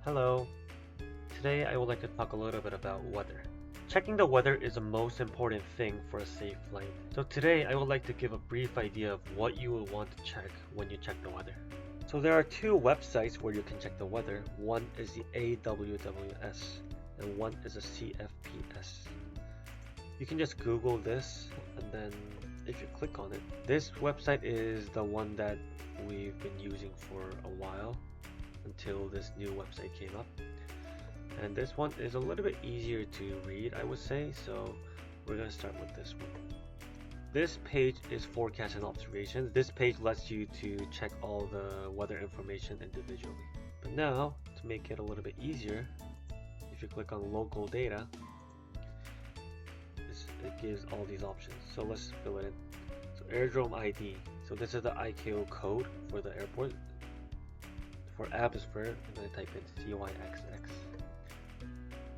Hello. Today I would like to talk a little bit about weather. Checking the weather is the most important thing for a safe flight. So today I would like to give a brief idea of what you will want to check when you check the weather. So there are two websites where you can check the weather. One is the AWWS and one is a CFPS. You can just Google this, and then if you click on it, this website is the one that we've been using for a while until this new website came up. And this one is a little bit easier to read, I would say, so we're going to start with this one. This page is forecast and observations. This page lets you to check all the weather information individually. But now, to make it a little bit easier, if you click on local data, it gives all these options. So let's fill it in. So airdrome ID. So this is the ICAO code for the airport. For atmosphere, I'm going to type in CYXX.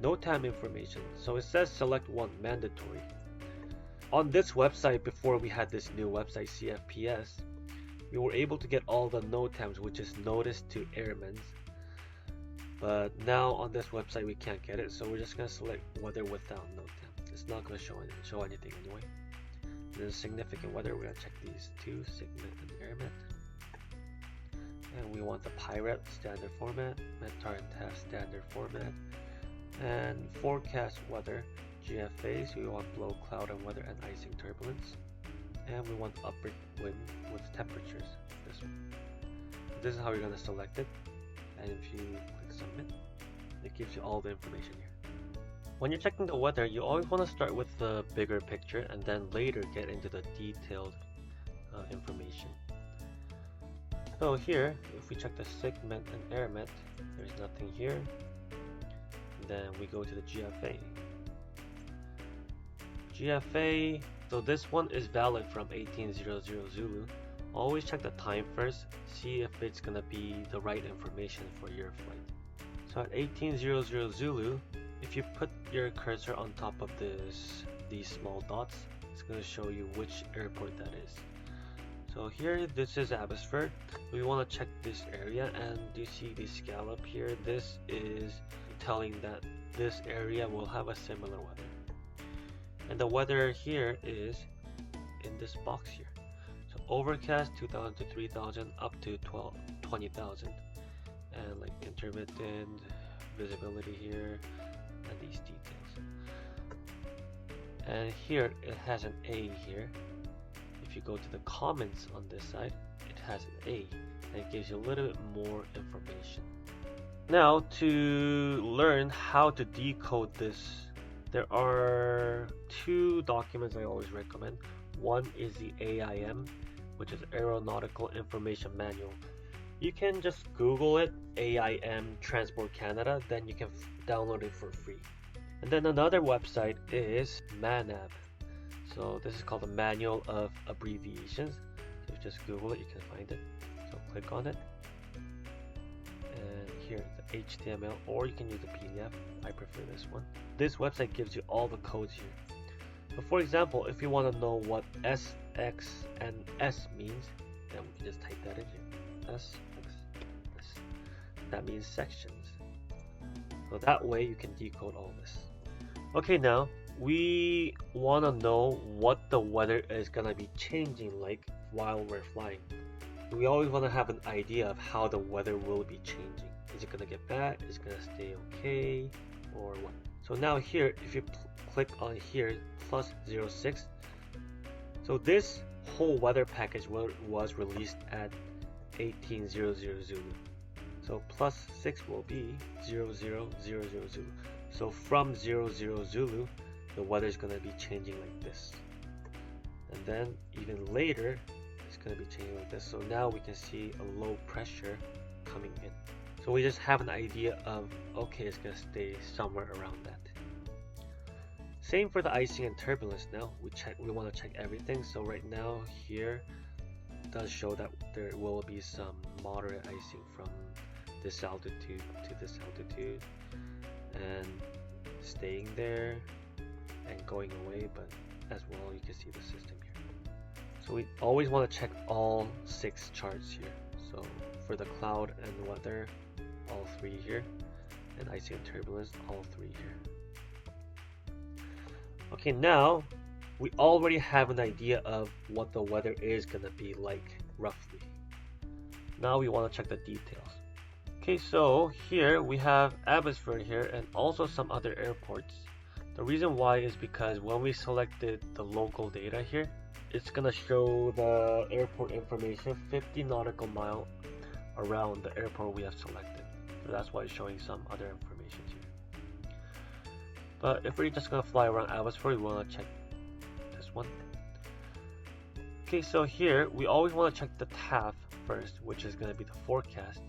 NOTAM information. So it says select one, mandatory. On this website, before we had this new website CFPS, we were able to get all the NOTAMs, which is notice to airmen. But now on this website we can't get it, so we're just going to select weather without NOTAM. It's not going to show anything anyway. And then significant weather, we're going to check these two, SIGMET and AirMet. And we want the Pirate standard format, METAR and TAF standard format, and forecast weather, GFAs, we want blow, cloud and weather and icing turbulence, and we want upward wind with temperatures, this one. This is how you're going to select it, and if you click submit, it gives you all the information here. When you're checking the weather, you always want to start with the bigger picture and then later get into the detailed information. So here, if we check the SIGMET and AirMet, there's nothing here. Then we go to the GFA. GFA, so this one is valid from 1800 Zulu. Always check the time first, see if it's gonna be the right information for your flight. So at 1800 Zulu, if you put your cursor on top of these small dots, it's gonna show you which airport that is. So here, this is Abbotsford. We want to check this area, and do you see the scallop here? This is telling that this area will have a similar weather. And the weather here is in this box here. So overcast 2000 to 3000 up to 20,000, and like intermittent visibility here, and these details. And here it has an A here. If you go to the comments on this side, it has an A, and it gives you a little bit more information. Now, to learn how to decode this, there are two documents I always recommend. One is the AIM, which is Aeronautical Information Manual. You can just Google it, AIM Transport Canada, then you can download it for free. And then another website is MANAB. So this is called the Manual of Abbreviations. So if you just Google it, you can find it. So click on it. And here, the HTML, or you can use the PDF. I prefer this one. This website gives you all the codes here. So for example, if you want to know what S, X, and S means, then we can just type that in here. S, X, S. That means sections. So that way you can decode all this. Okay, now we want to know what the weather is going to be changing like while we're flying. We always want to have an idea of how the weather will be changing. Is it going to get bad? Is it going to stay okay? Or what? So now here, if you click on here, plus 06, so this whole weather package was released at 1800 Zulu. So plus 6 will be 0000 Zulu. So from 00 Zulu, the weather is going to be changing like this. And then even later, it's going to be changing like this. So now we can see a low pressure coming in. So we just have an idea of, okay, it's going to stay somewhere around that. Same for the icing and turbulence. Now we want to check everything. So right now here does show that there will be some moderate icing from this altitude to this altitude and staying there and going away, but as well you can see the system here. So we always want to check all 6 charts here. So for the cloud and weather, all 3 here. and icing and turbulence, all three here. Okay, now we already have an idea of what the weather is gonna be like roughly. Now we want to check the details. Okay, so here we have Abbotsford here and also some other airports. The reason why is because when we selected the local data here, it's gonna show the airport information 50 nautical mile around the airport we have selected. So that's why it's showing some other information here. But if we're just gonna fly around Abbotsford, we wanna check this one. Okay, so here we always wanna check the TAF first, which is gonna be the forecast,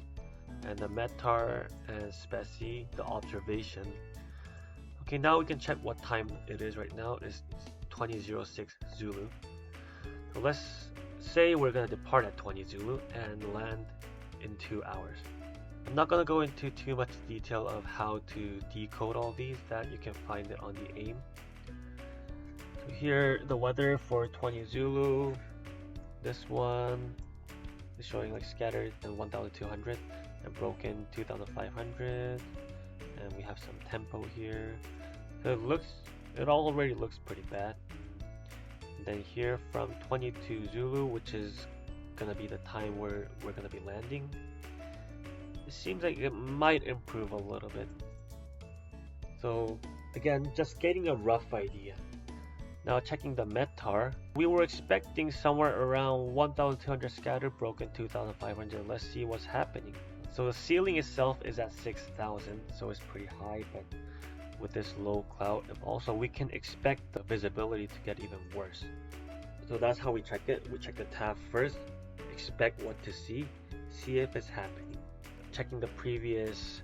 and the METAR and SPECI, the observation. Okay, now we can check what time it is right now. It's 20:06 Zulu. So let's say we're gonna depart at 20 Zulu and land in 2 hours. I'm not gonna go into too much detail of how to decode all these, that you can find it on the AIM. So here the weather for 20 Zulu, this one is showing like scattered and 1200 and broken 2500, and we have some tempo here. So it already looks pretty bad. And then here from 22 Zulu, which is gonna be the time where we're gonna be landing, it seems like it might improve a little bit. So again, just getting a rough idea. Now checking the METAR, we were expecting somewhere around 1200 scattered, broken 2500. Let's see what's happening. So the ceiling itself is at 6000, so it's pretty high, but with this low cloud, also we can expect the visibility to get even worse. So that's how we check it. We check the TAF first, expect what to see if it's happening. Checking the previous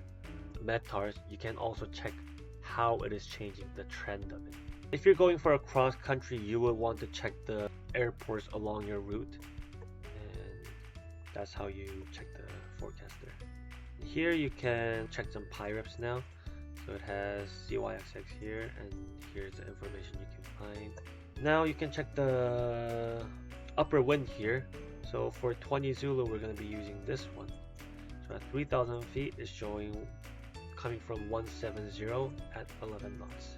METARs, you can also check how it is changing, the trend of it. If you're going for a cross country, you will want to check the airports along your route, and that's how you check the forecaster. Here you can check some PIREPs now. So it has CYXX here, and here's the information you can find. Now you can check the upper wind here. So for 20 Zulu, we're going to be using this one. So at 3000 feet is showing coming from 170 at 11 knots.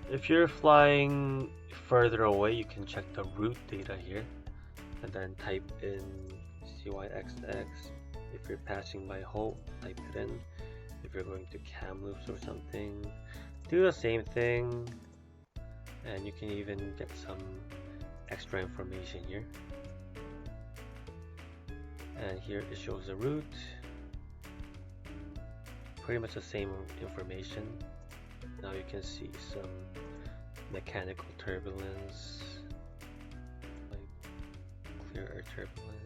If you're flying further away, you can check the route data here and then type in CYXX. If you're passing by Hope, type it in. If you're going to Kamloops or something, do the same thing, and you can even get some extra information here. And here it shows the route, pretty much the same information. Now you can see some mechanical turbulence, like clear air turbulence,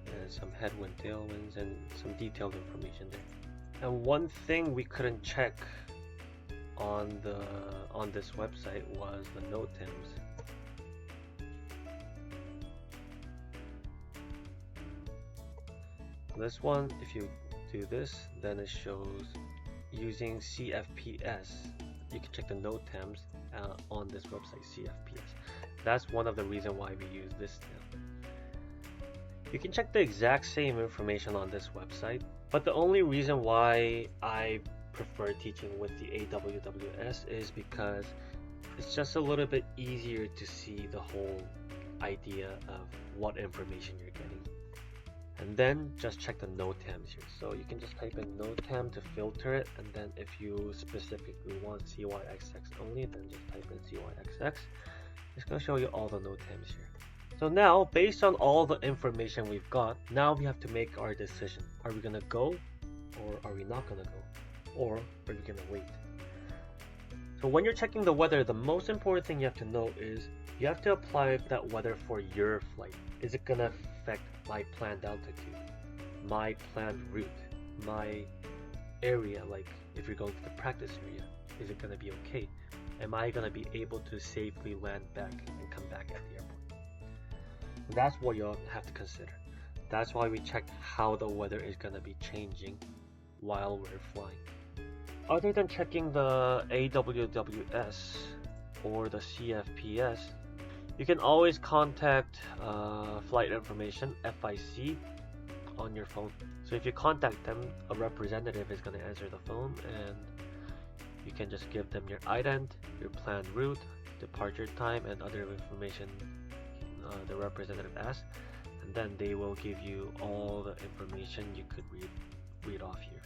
and some headwind, tailwinds, and some detailed information there. And one thing we couldn't check on this website was the NOTAMs. This one, if you do this, then it shows using CFPS. You can check the NOTAMs on this website, CFPS. That's one of the reasons why we use this now. You can check the exact same information on this website, but the only reason why I prefer teaching with the AWWS is because it's just a little bit easier to see the whole idea of what information you're getting. And then just check the NOTAMs here. So you can just type in NOTAM to filter it, and then if you specifically want CYXX only, then just type in CYXX. It's going to show you all the NOTAMs here. So now, based on all the information we've got, now we have to make our decision. Are we going to go, or are we not going to go, or are we going to wait? So when you're checking the weather, the most important thing you have to know is you have to apply that weather for your flight. Is it going to affect my planned altitude, my planned route, my area? Like if you're going to the practice area, is it going to be okay? Am I going to be able to safely land back and come back at the airport? That's what you'll have to consider. That's why we check how the weather is going to be changing while we're flying. Other than checking the AWWS or the CFPS, you can always contact Flight Information, FIC, on your phone. So if you contact them, a representative is going to answer the phone, and you can just give them your ident, your planned route, departure time, and other information the representative asks, and then they will give you all the information you could read off here.